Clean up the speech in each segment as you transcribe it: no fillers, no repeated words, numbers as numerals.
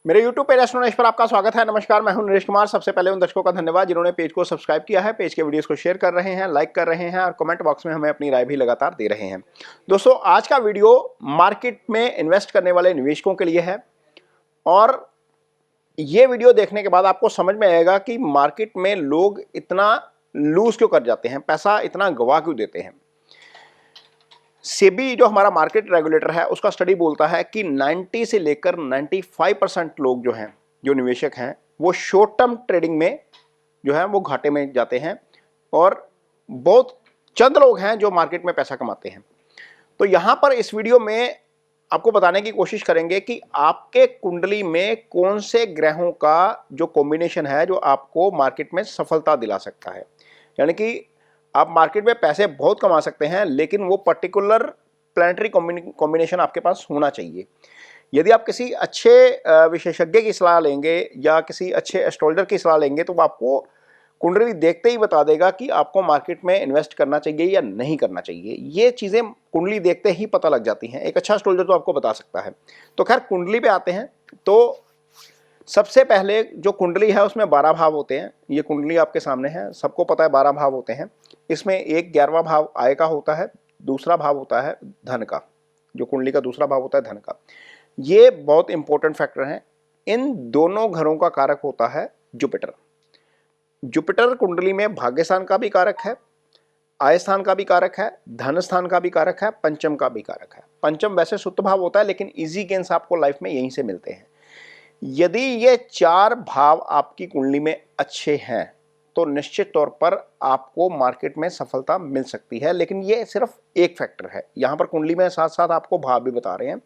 मेरे YouTube page astro Naresh पर आपका स्वागत है। नमस्कार, मैं हूं नरेश कुमार। सबसे पहले उन दर्शकों का धन्यवाद जिन्होंने पेज को सब्सक्राइब किया है, पेज के वीडियोस को शेयर कर रहे हैं, लाइक कर रहे हैं और कमेंट बॉक्स में हमें अपनी राय भी लगातार दे रहे हैं। दोस्तों, आज का वीडियो मार्केट में इन्वेस्ट करने वाले निवेशकों के लिए है और ये वीडियो देखने के बाद आपको समझ में आएगा कि मार्केट में लोग इतना लूज क्यों कर जाते हैं, पैसा इतना गवा क्यों देते हैं। सेबी जो हमारा मार्केट रेगुलेटर है उसका स्टडी बोलता है कि 90 से लेकर 95% लोग जो हैं, जो निवेशक हैं, वो शॉर्ट टर्म ट्रेडिंग में जो है वो घाटे में जाते हैं और बहुत चंद लोग हैं जो मार्केट में पैसा कमाते हैं। तो यहां पर इस वीडियो में आपको बताने की कोशिश करेंगे कि आपके कुंडली में कौन से ग्रहों का जो कॉम्बिनेशन है जो आपको मार्केट में सफलता दिला सकता है। यानी कि आप मार्केट में पैसे बहुत कमा सकते हैं, लेकिन वो पर्टिकुलर प्लैनेटरी कॉम्बिनेशन आपके पास होना चाहिए। यदि आप किसी अच्छे विशेषज्ञ की सलाह लेंगे या किसी अच्छे एस्ट्रोलॉजर की सलाह लेंगे तो वो आपको कुंडली देखते ही बता देगा कि आपको मार्केट में इन्वेस्ट करना चाहिए या नहीं करना चाहिए। ये चीज़ें कुंडली देखते ही पता लग जाती हैं। एक अच्छा एस्ट्रोलॉजर तो आपको बता सकता है। तो खैर, कुंडली पे आते हैं। तो सबसे पहले जो कुंडली है उसमें 12 भाव होते हैं। ये कुंडली आपके सामने है, सबको पता है 12 भाव होते हैं। इसमें एक 11वां भाव आय का होता है, दूसरा भाव होता है धन का। जो कुंडली का दूसरा भाव होता है धन का। ये बहुत इंपॉर्टेंट फैक्टर हैं। इन दोनों घरों का कारक होता है जुपिटर। जुपिटर कुंडली में भाग्य स्थान का भी कारक है, आय स्थान का भी कारक है, धन स्थान का भी कारक है, पंचम का भी कारक है। पंचम वैसे शुद्ध भाव होता है, लेकिन इजी गेन्स आपको लाइफ में यहीं से मिलते हैं। यदि ये 4 भाव आपकी कुंडली में अच्छे हैं तो निश्चित तौर पर आपको मार्केट में सफलता मिल सकती है। लेकिन ये सिर्फ एक फैक्टर है। यहां पर कुंडली में साथ साथ आपको भाव भी बता रहे हैं।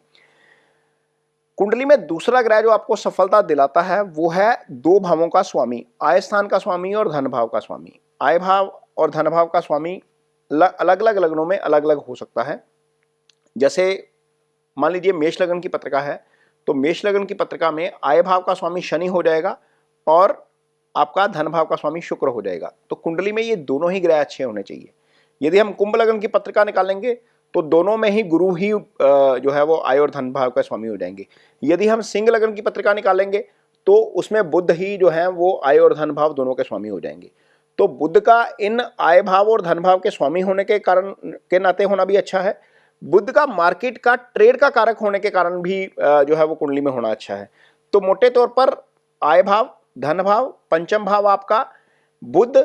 कुंडली में दूसरा ग्रह जो आपको सफलता दिलाता है वो है 2 भावों का स्वामी, आय स्थान का स्वामी और धन भाव का स्वामी। आय भाव और धन भाव का स्वामी अलग अलग लग्नों में अलग अलग हो सकता है। जैसे मान लीजिए मेष लग्न की पत्रिका है, तो मेष लग्न की पत्रिका में आय भाव का स्वामी शनि हो जाएगा और आपका धन भाव का स्वामी शुक्र हो जाएगा। तो कुंडली में ये दोनों ही ग्रह अच्छे होने चाहिए। यदि हम कुंभ लग्न की पत्रिका निकालेंगे तो दोनों में ही गुरु ही जो है वो आय और धन भाव का स्वामी हो जाएंगे। यदि हम सिंह लग्न की पत्रिका निकालेंगे तो उसमें बुध ही जो है वो आय और धन भाव दोनों के स्वामी हो जाएंगे। तो बुध का इन आय भाव और धन भाव के स्वामी होने के कारण के नाते होना भी अच्छा है। बुध का मार्केट का ट्रेड का कारक होने के कारण भी जो है वो कुंडली में होना अच्छा है। तो मोटे तौर पर आय भाव, धन भाव, पंचम भाव आपका बुध,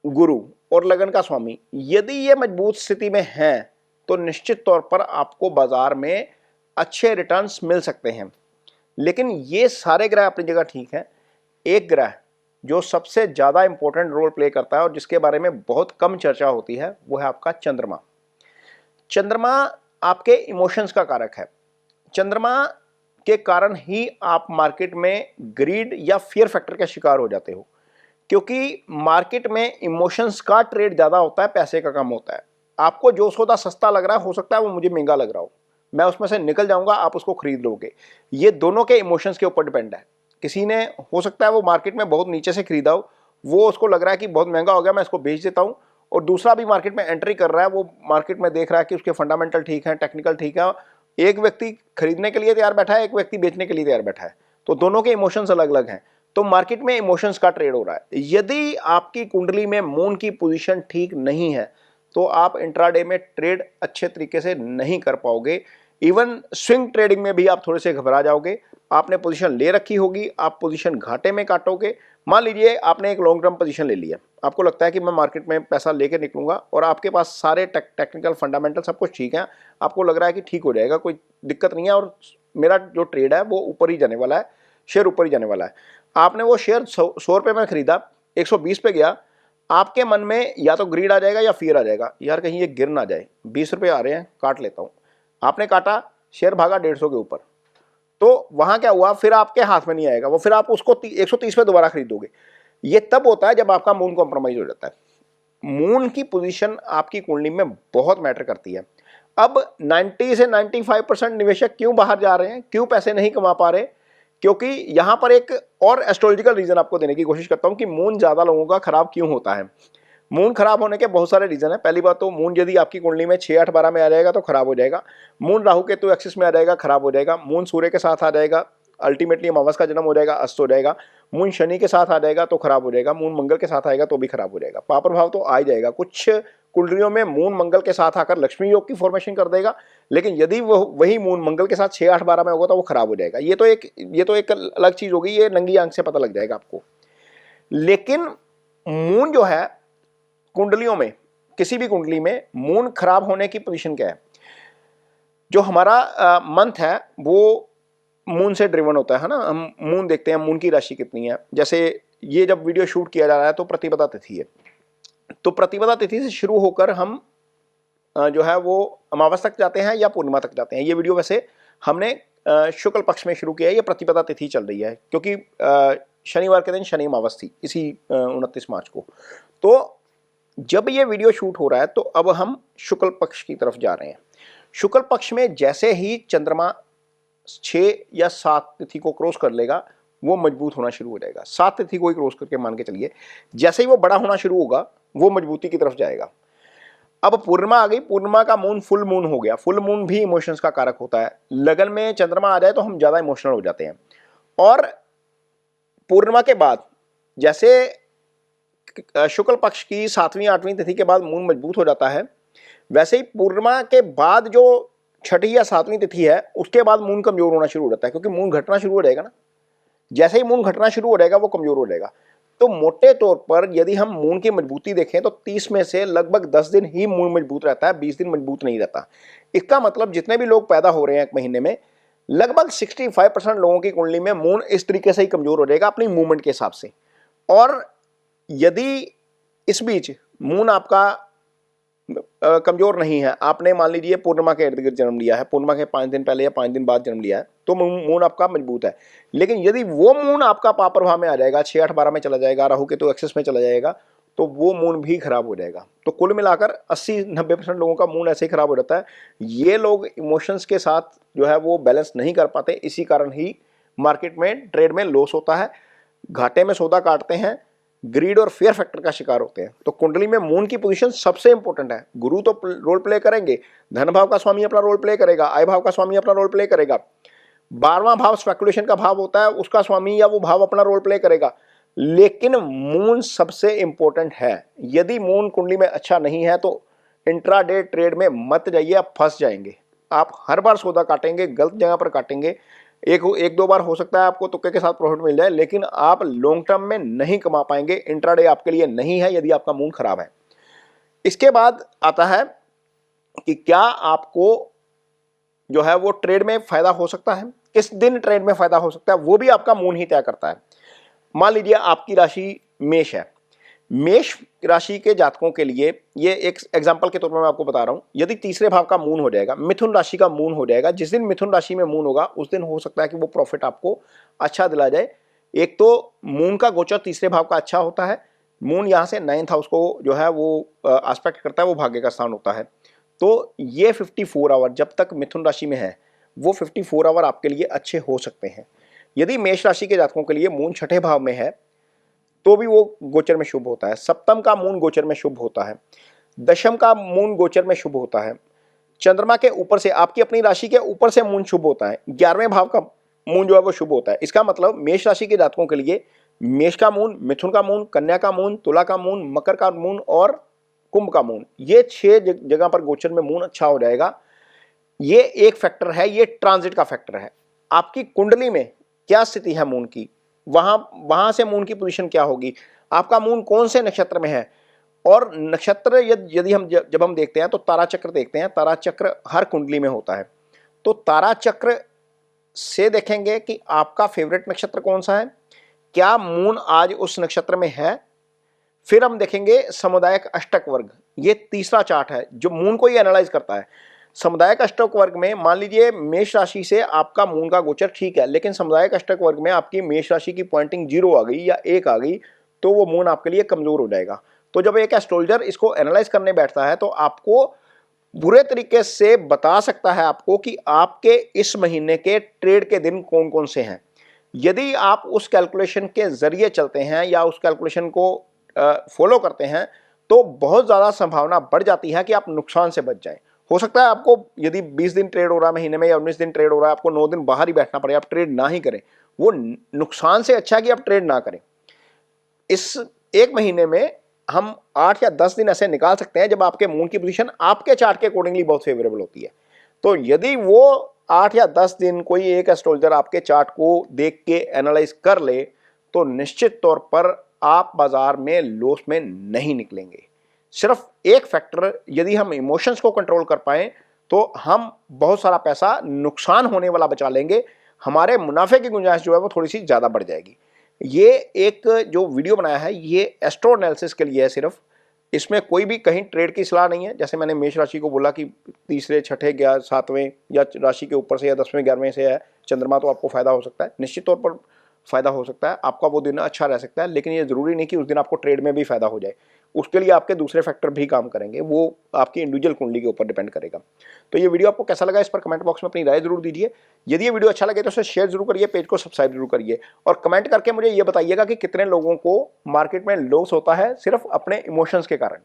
गुरु और लगन का स्वामी यदि ये मजबूत स्थिति में हैं तो निश्चित तौर पर आपको बाजार में अच्छे रिटर्न्स मिल सकते हैं। लेकिन ये सारे ग्रह अपनी जगह ठीक है। एक ग्रह जो सबसे ज्यादा इंपॉर्टेंट रोल प्ले करता है और जिसके बारे में बहुत कम चर्चा होती है वो है आपका चंद्रमा। चंद्रमा आपके इमोशंस का कारक है। चंद्रमा के कारण ही आप मार्केट में ग्रीड या फियर फैक्टर के शिकार हो जाते हो, क्योंकि मार्केट में इमोशंस का ट्रेड ज्यादा होता है, पैसे का कम होता है। आपको जो सौदा सस्ता लग रहा है, हो सकता है वो मुझे महंगा लग रहा हो, मैं उसमें से निकल जाऊंगा, आप उसको खरीद लोगे। ये दोनों के इमोशंस के ऊपर डिपेंड है। किसी ने हो सकता है वो मार्केट में बहुत नीचे से खरीदा हो, वो उसको लग रहा है कि बहुत महंगा हो गया, मैं इसको बेच देता हूं, और दूसरा भी मार्केट में एंट्री कर रहा है, वो मार्केट में देख रहा है कि उसके फंडामेंटल ठीक है, टेक्निकल ठीक है। एक व्यक्ति खरीदने के लिए तैयार बैठा है, एक व्यक्ति बेचने के लिए तैयार बैठा है, तो दोनों के इमोशंस अलग अलग हैं। तो मार्केट में इमोशंस का ट्रेड हो रहा है। यदि आपकी कुंडली में मून की पोजीशन ठीक नहीं है तो आप इंट्राडे में ट्रेड अच्छे तरीके से नहीं कर पाओगे। इवन स्विंग ट्रेडिंग में भी आप थोड़े से घबरा जाओगे। आपने पोजीशन ले रखी होगी, आप पोजीशन घाटे में काटोगे। मान लीजिए आपने एक लॉन्ग टर्म पोजीशन ले लिया, आपको लगता है कि मैं मार्केट में पैसा लेके निकलूंगा और आपके पास सारे टेक्निकल फंडामेंटल सब कुछ ठीक है, आपको लग रहा है कि ठीक हो जाएगा, कोई दिक्कत नहीं है और मेरा जो ट्रेड है वो ऊपर ही जाने वाला है, शेयर ऊपर ही जाने वाला है। आपने वो शेयर 100 रुपये में खरीदा, 120 पे गया, आपके मन में या तो ग्रीड आ जाएगा या फियर आ जाएगा, यार कहीं ये गिर ना जाए, 20 रुपये आ रहे हैं, काट लेता हूँ। आपने काटा, शेयर भागा 150 के ऊपर, तो वहां क्या हुआ, फिर आपके हाथ में नहीं आएगा वो, फिर आप उसको 130 पे दोबारा खरीदोगे। ये तब होता है जब आपका मून कॉम्प्रोमाइज हो जाता है। मून की पोजीशन आपकी कुंडली में बहुत मैटर करती है। अब 90 से 95% निवेशक क्यों बाहर जा रहे हैं, क्यों पैसे नहीं कमा पा रहे? क्योंकि यहां पर एक और एस्ट्रोलॉजिकल रीजन आपको देने की कोशिश करता हूं कि मून ज्यादा लोगों का खराब क्यों होता है। मून खराब होने के बहुत सारे रीजन है। पहली बात तो मून यदि आपकी कुंडली में 6, 8, 12 में आ जाएगा तो खराब हो जाएगा। मून राहु केतु एक्सिस में आ जाएगा, खराब हो जाएगा। मून सूर्य के साथ आ जाएगा, अल्टीमेटली अमावस का जन्म हो जाएगा, अस्त हो जाएगा। मून शनि के साथ आ जाएगा तो खराब हो जाएगा, मून मंगल के साथ आएगा तो भी खराब हो जाएगा। पाप प्रभाव तो आ ही जाएगा। कुछ कुंडलियों में मून मंगल के साथ आकर लक्ष्मी योग की फॉर्मेशन कर देगा, लेकिन यदि वही मून मंगल के साथ 6, 8, 12 में होगा तो वो खराब हो जाएगा। ये तो एक अलग चीज होगी, ये नंगी आंख से पता लग जाएगा आपको। लेकिन मून जो है कुंडलियों में, किसी भी कुंडली में मून खराब होने की पोजीशन क्या है? जो हमारा मंथ है वो मून से ड्रिवन होता है ना। हम मून देखते हैं, मून की राशि कितनी है। जैसे ये जब वीडियो शूट किया जा रहा है तो प्रतिपदा तिथि है, तो प्रतिपदा तिथि से शुरू होकर हम जो है वो अमावस तक जाते हैं या पूर्णिमा तक जाते हैं। ये वीडियो वैसे हमने शुक्ल पक्ष में शुरू किया है, ये प्रतिपदा तिथि चल रही है क्योंकि शनिवार के दिन शनि अमावस थी इसी 29 मार्च को। तो जब ये वीडियो शूट हो रहा है तो अब हम शुक्ल पक्ष की तरफ जा रहे हैं। शुक्ल पक्ष में जैसे ही चंद्रमा 6 या 7 तिथि को क्रॉस कर लेगा वो मजबूत होना शुरू हो जाएगा। 7 तिथि को ही क्रॉस करके मान के चलिए, जैसे ही वो बड़ा होना शुरू होगा वो मजबूती की तरफ जाएगा। अब पूर्णिमा आ गई, पूर्णिमा का मून फुल मून हो गया। फुल मून भी इमोशंस का कारक होता है। लगन में चंद्रमा आ जाए तो हम ज्यादा इमोशनल हो जाते हैं। और पूर्णिमा के बाद जैसे शुक्ल पक्ष की 7वीं 8वीं तिथि के बाद मून मजबूत हो जाता है, वैसे ही पूर्णिमा के बाद जो 6ठी या 7वीं तिथि है उसके बाद मून कमजोर होना शुरू हो जाता है, क्योंकि मून घटना शुरू हो जाएगा ना। जैसे ही मून घटना शुरू हो जाएगा वो कमजोर हो जाएगा। तो मोटे तौर पर यदि हम मून की मजबूती देखें तो 30 में से लगभग 10 दिन ही मून मजबूत रहता है, 20 दिन मजबूत नहीं रहता। इसका मतलब जितने भी लोग पैदा हो रहे हैं एक महीने में, लगभग 65% लोगों की कुंडली में मून इस तरीके से ही कमजोर हो जाएगा अपनी मूवमेंट के हिसाब से। और यदि इस बीच मून आपका कमजोर नहीं है, आपने मान लीजिए पूर्णिमा के इर्द गिर्द जन्म लिया है, पूर्णिमा के 5 दिन पहले या 5 दिन बाद जन्म लिया है, तो मून आपका मजबूत है। लेकिन यदि वो मून आपका पाप प्रभाव में आ जाएगा, 6, 8, 12 में चला जाएगा, राहु के तो एक्सेस में चला जाएगा, तो वो मून भी खराब हो जाएगा। तो कुल मिलाकर 80-90% लोगों का मून ऐसे ही खराब हो जाता है। ये लोग इमोशंस के साथ जो है वो बैलेंस नहीं कर पाते, इसी कारण ही मार्केट में ट्रेड में लॉस होता है, घाटे में सौदा काटते हैं, ग्रीड और फेयर फैक्टर का शिकार होते हैं। तो कुंडली में मून की पोजीशन सबसे इंपॉर्टेंट है। गुरु तो रोल प्ले करेंगे, धन भाव का स्वामी अपना रोल प्ले करेगा, आय भाव का स्वामी अपना रोल प्ले करेगा, 12वां भाव स्पेकुलेशन का भाव होता है, उसका स्वामी या वो भाव अपना रोल प्ले करेगा, लेकिन मून सबसे इंपॉर्टेंट है। यदि मून कुंडली में अच्छा नहीं है तो इंट्राडे ट्रेड में मत जाइए, आप फंस जाएंगे। आप हर बार सौदा काटेंगे, गलत जगह पर काटेंगे। एक दो बार हो सकता है आपको तुक्के के साथ प्रॉफिट मिल जाए, लेकिन आप लॉन्ग टर्म में नहीं कमा पाएंगे। इंट्राडे आपके लिए नहीं है यदि आपका मून खराब है। इसके बाद आता है कि क्या आपको जो है वो ट्रेड में फायदा हो सकता है, किस दिन ट्रेड में फायदा हो सकता है, वो भी आपका मून ही तय करता है। मान लीजिए आपकी राशि मेष है, मेष राशि के जातकों के लिए ये एक एग्जांपल के तौर पर मैं आपको बता रहा हूं, यदि तीसरे भाव का मून हो जाएगा, मिथुन राशि का मून हो जाएगा, जिस दिन मिथुन राशि में मून होगा उस दिन हो सकता है कि वो प्रॉफिट आपको अच्छा दिला जाए। एक तो मून का गोचर तीसरे भाव का अच्छा होता है, मून यहाँ से 9th हाउस को जो है वो एस्पेक्ट करता है, वो भाग्य का स्थान होता है। तो ये 54 आवर जब तक मिथुन राशि में है, वो 54 आवर आपके लिए अच्छे हो सकते हैं। यदि मेष राशि के जातकों के लिए मून 6ठे भाव में है तो भी वो गोचर में शुभ होता है। सप्तम का मून गोचर में शुभ होता है, दशम का मून गोचर में शुभ होता है, चंद्रमा के ऊपर से, आपकी अपनी राशि के ऊपर से मून शुभ होता है, 11वें भाव का मून जो है वो शुभ होता है। इसका मतलब मेष राशि के जातकों के लिए मेष का मून, मिथुन का मून, कन्या का मून, तुला का मून, मकर का मून और कुंभ का मून, ये 6 जगह पर गोचर में मून अच्छा हो जाएगा। ये एक फैक्टर है, ये ट्रांजिट का फैक्टर है। आपकी कुंडली में क्या स्थिति है मून की, वहां से मून की पोजीशन क्या होगी, आपका मून कौन से नक्षत्र में है। और नक्षत्र यदि हम जब हम देखते हैं तो तारा चक्र देखते हैं, तारा चक्र हर कुंडली में होता है। तो तारा चक्र से देखेंगे कि आपका फेवरेट नक्षत्र कौन सा है, क्या मून आज उस नक्षत्र में है। फिर हम देखेंगे समुदायिक अष्टक वर्ग, ये तीसरा चार्ट है जो मून को ही एनालाइज करता है। समुदायिक अष्टक वर्ग में मान लीजिए मेष राशि से आपका मून का गोचर ठीक है, लेकिन समुदायिक अष्टक वर्ग में आपकी मेष राशि की पॉइंटिंग 0 आ गई या 1 आ गई तो वो मून आपके लिए कमजोर हो जाएगा। तो जब एक एस्ट्रोलॉजर इसको एनालाइज करने बैठता है तो आपको बुरे तरीके से बता सकता है आपको कि आपके इस महीने के ट्रेड के दिन कौन कौन से हैं। यदि आप उस कैलकुलेशन के जरिए चलते हैं या उस कैलकुलेशन को फॉलो करते हैं तो बहुत ज़्यादा संभावना बढ़ जाती है कि आप नुकसान से बच जाएं। हो सकता है आपको यदि 20 दिन ट्रेड हो रहा है महीने में या 19 दिन ट्रेड हो रहा है, आपको 9 दिन बाहर ही बैठना पड़े, आप ट्रेड ना ही करें। वो नुकसान से अच्छा है कि आप ट्रेड ना करें। इस एक महीने में हम 8 या 10 दिन ऐसे निकाल सकते हैं जब आपके मून की पोजीशन आपके चार्ट के अकॉर्डिंगली बहुत फेवरेबल होती है। तो यदि वो 8 या 10 दिन कोई एक एस्ट्रोलॉजर आपके चार्ट को देख के एनालाइज कर ले तो निश्चित तौर पर आप बाजार में लॉस में नहीं निकलेंगे। सिर्फ एक फैक्टर, यदि हम इमोशंस को कंट्रोल कर पाए तो हम बहुत सारा पैसा नुकसान होने वाला बचा लेंगे, हमारे मुनाफे की गुंजाइश जो है वो थोड़ी सी ज़्यादा बढ़ जाएगी। ये एक जो वीडियो बनाया है ये एस्ट्रो एनालिसिस के लिए है सिर्फ, इसमें कोई भी कहीं ट्रेड की सलाह नहीं है। जैसे मैंने मेष राशि को बोला कि तीसरे, छठे, 7वें या राशि के ऊपर से या 10वें, 11वें से है चंद्रमा, तो आपको फायदा हो सकता है, निश्चित तौर पर फायदा हो सकता है, आपका वो दिन अच्छा रह सकता है। लेकिन ये जरूरी नहीं कि उस दिन आपको ट्रेड में भी फायदा हो जाए, उसके लिए आपके दूसरे फैक्टर भी काम करेंगे, वो आपकी इंडिविजुअल कुंडली के ऊपर डिपेंड करेगा। तो ये वीडियो आपको कैसा लगा इस पर कमेंट बॉक्स में अपनी राय जरूर दीजिए। यदि ये वीडियो अच्छा लगे तो उसे शेयर जरूर करिए, पेज को सब्सक्राइब जरूर करिए और कमेंट करके मुझे ये बताइएगा कि कितने लोगों को मार्केट में लॉस होता है सिर्फ अपने इमोशंस के कारण।